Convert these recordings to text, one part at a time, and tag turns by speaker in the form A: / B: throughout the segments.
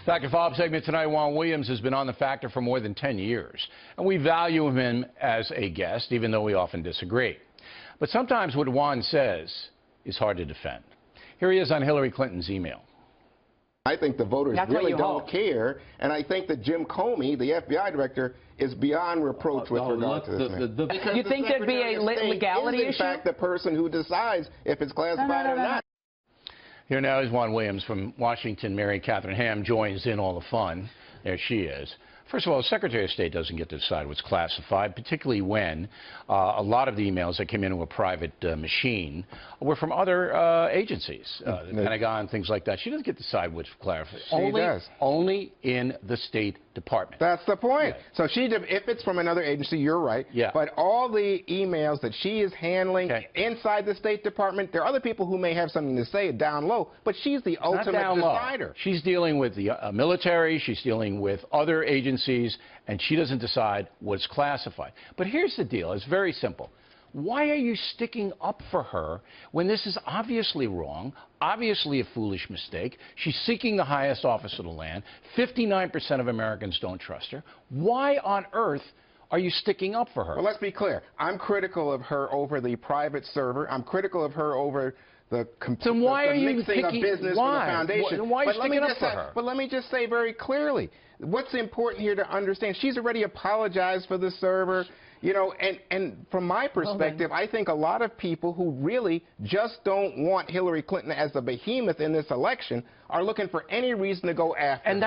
A: Factor Follow-Up segment tonight. Juan Williams has been on The Factor for more than 10 years, and we value him as a guest, even though we often disagree. But sometimes what Juan says is hard to defend. Here he is on Hillary Clinton's email.
B: I think the voters really don't care, and I think that Jim Comey, the FBI director, is beyond reproach with regard to this man.
C: You think there'd be a legality issue?
B: In fact, the person who decides if it's classified or not.
A: Here now is Juan Williams from Washington. Mary Katharine Ham joins in all the fun. There she is. First of all, the Secretary of State doesn't get to decide what's classified, particularly when a lot of the emails that came into a private machine were from other agencies, the Pentagon, things like that. She doesn't get to decide what's classified.
B: She does.
A: Only in the State Department.
B: That's the point. Yeah. So if it's from another agency, you're right.
A: Yeah.
B: But all the emails that she is handling inside the State Department, there are other people who may have something to say down low, but she's the ultimate decider.
A: She's dealing with the military. She's dealing with other agencies, and she doesn't decide what's classified. But here's the deal. It's very simple. Why are you sticking up for her when this is obviously wrong, obviously a foolish mistake? She's seeking the highest office of the land. 59% of Americans don't trust her. Why on earth are you sticking up for her?
B: Well, let's be clear. I'm critical of her over the private server. I'm critical of her over the mixing of business with the foundation.
A: Why are you sticking up for her?
B: But let me just say very clearly, what's important here to understand, she's already apologized for the server. You know, and from my perspective, I think a lot of people who really just don't want Hillary Clinton as a behemoth in this election are looking for any reason to go after her.
A: And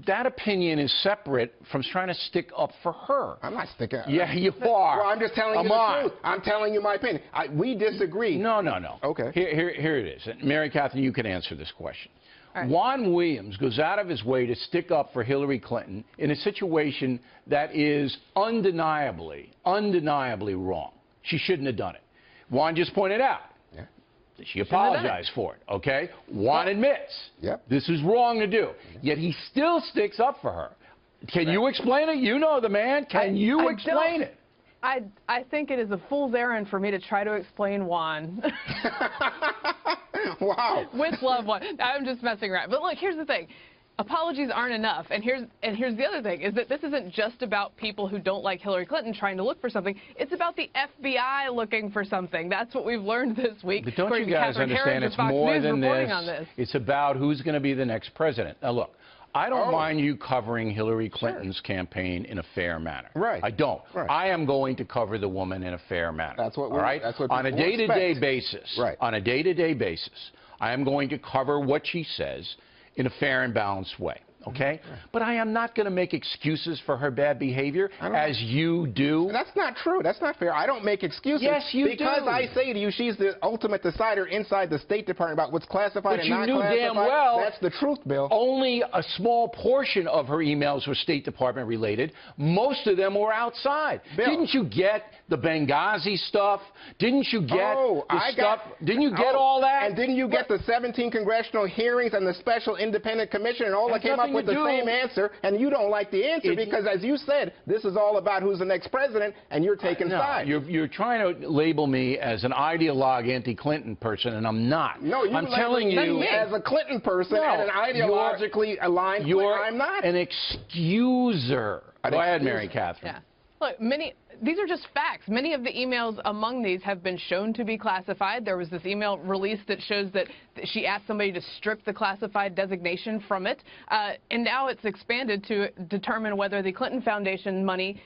A: that opinion is separate from trying to stick up for her.
B: I'm not sticking up.
A: Yeah, you are.
B: Well, I'm just telling you the truth. I'm telling you my opinion. We disagree.
A: No.
B: Okay.
A: Here it is. Mary Katharine, you can answer this question.
C: Right.
A: Juan Williams goes out of his way to stick up for Hillary Clinton in a situation that is undeniably wrong. She shouldn't have done it. Juan just pointed out.
B: Yeah.
A: She apologized for it, okay? Juan admits this is wrong to do, yet he still sticks up for her. Can you explain it? You know the man. Can you explain it?
C: I think it is a fool's errand for me to try to explain Juan.
B: Wow.
C: With love, Juan. I'm just messing around. But look, here's the thing. Apologies aren't enough. And here's the other thing, is that this isn't just about people who don't like Hillary Clinton trying to look for something. It's about the FBI looking for something. That's what we've learned this week.
A: But don't you guys understand it's more than this? It's about who's going to be the next president. Now, look. I don't mind you covering Hillary Clinton's campaign in a fair manner.
B: Right.
A: I don't.
B: Right.
A: I am going to cover the woman in a fair manner.
B: That's what
A: That's what on a day-to-day basis.
B: Right.
A: On a day-to-day basis, I am going to cover what she says in a fair and balanced way. Okay? But I am not going to make excuses for her bad behavior, as you do.
B: That's not true. That's not fair. I don't make excuses.
A: Yes, you do.
B: Because I say to you, she's the ultimate decider inside the State Department about what's classified and not classified.
A: But you knew damn well
B: that's the truth, Bill.
A: Only a small portion of her emails were State Department related. Most of them were outside.
B: Bill.
A: Didn't you get the Benghazi stuff? Didn't you get Didn't you get all that?
B: And didn't you get the 17 congressional hearings and the special independent commission and all that came up with the same answer? And you don't like the answer because, as you said, this is all about who's the next president, and you're taking sides.
A: You're trying to label me as an ideologue anti-Clinton person, and I'm not.
B: No, I'm telling you as a Clinton person and an ideologically aligned Clinton. I'm not.
A: An excuser. Go ahead, Mary Katharine.
C: Yeah. Look, these are just facts. Many of the emails among these have been shown to be classified. There was this email release that shows that she asked somebody to strip the classified designation from it. And now it's expanded to determine whether the Clinton Foundation money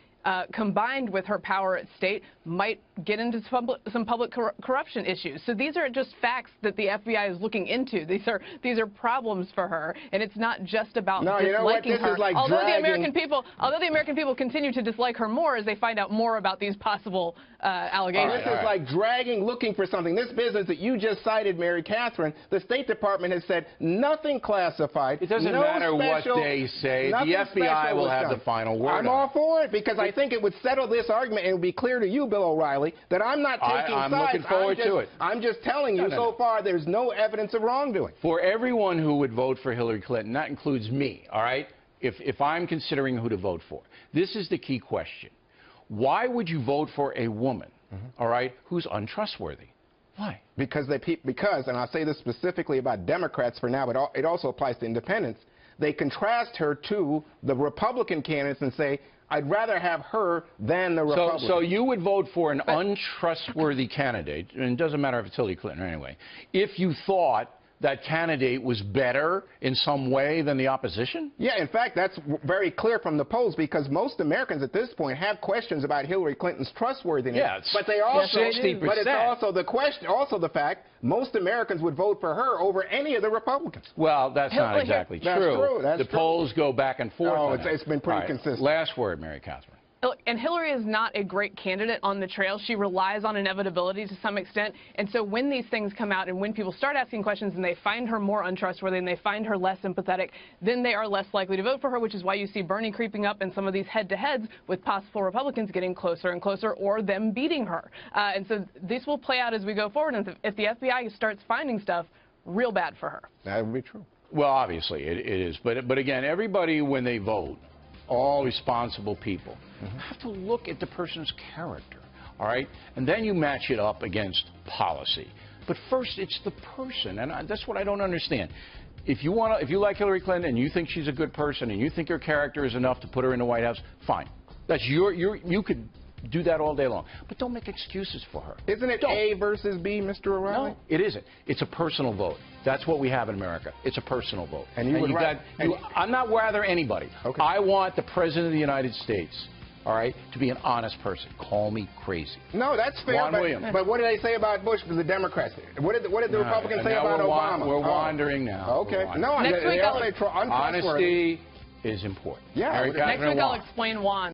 C: combined with her power at state might get into some public corruption issues. So these are just facts that the FBI is looking into. These are problems for her, and it's not just about disliking her. Although the American people continue to dislike her more as they find out more about these possible allegations.
B: This is like looking for something. This business that you just cited, Mary Katharine, the State Department has said nothing classified.
A: It doesn't matter what they say. The FBI will have the final word.
B: I'm all for it because I think it would settle this argument, and it would be clear to you, Bill O'Reilly, that I'm not taking sides.
A: I'm looking forward to it.
B: I'm just telling you, so far, there's no evidence of wrongdoing.
A: For everyone who would vote for Hillary Clinton, that includes me, all right? If I'm considering who to vote for, this is the key question. Why would you vote for a woman, all right, who's untrustworthy? Why?
B: Because, and I'll say this specifically about Democrats for now, but it also applies to independents, they contrast her to the Republican candidates and say, I'd rather have her than the Republican.
A: So you would vote for an untrustworthy candidate, and it doesn't matter if it's Hillary Clinton or anyway, if you thought that candidate was better in some way than the opposition?
B: Yeah, in fact, that's very clear from the polls, because most Americans at this point have questions about Hillary Clinton's trustworthiness.
A: Yeah,
B: but they also,
A: 60%.
B: but it's also the question, also the fact most Americans would vote for her over any of the Republicans.
A: Well, that's not exactly true.
B: That's true. That's
A: the
B: true.
A: polls go back and forth.
B: Oh, it's been pretty
A: right.
B: consistent.
A: Last word, Mary Katharine.
C: And Hillary is not a great candidate on the trail. She relies on inevitability to some extent. And so when these things come out and when people start asking questions and they find her more untrustworthy and they find her less sympathetic, then they are less likely to vote for her, which is why you see Bernie creeping up and some of these head-to-heads with possible Republicans getting closer and closer, or them beating her. And so this will play out as we go forward. And if the FBI starts finding stuff, real bad for her.
B: That would be true.
A: Well, obviously it is. But again, everybody, when they vote, all responsible people, have to look at the person's character, all right? And then you match it up against policy. But first, it's the person, and that's what I don't understand. If you like Hillary Clinton and you think she's a good person and you think her character is enough to put her in the White House, fine. That's you could do that all day long. But don't make excuses for her.
B: Isn't it A versus B, Mr. O'Reilly?
A: No, it isn't. It's a personal vote. That's what we have in America. It's a personal vote.
B: And
A: I'm not rather anybody.
B: Okay.
A: I want the President of the United States, all right, to be an honest person. Call me crazy.
B: No, that's fair.
A: Juan Williams.
B: But what did they say about Bush? The Democrats. What did the Republicans say about Obama?
A: We're wandering now.
B: Okay.
A: No,
C: Next week,
A: honesty is important.
B: Yeah.
A: Mary
C: next week
A: Katharine
C: I'll
A: Juan.
C: explain Juan.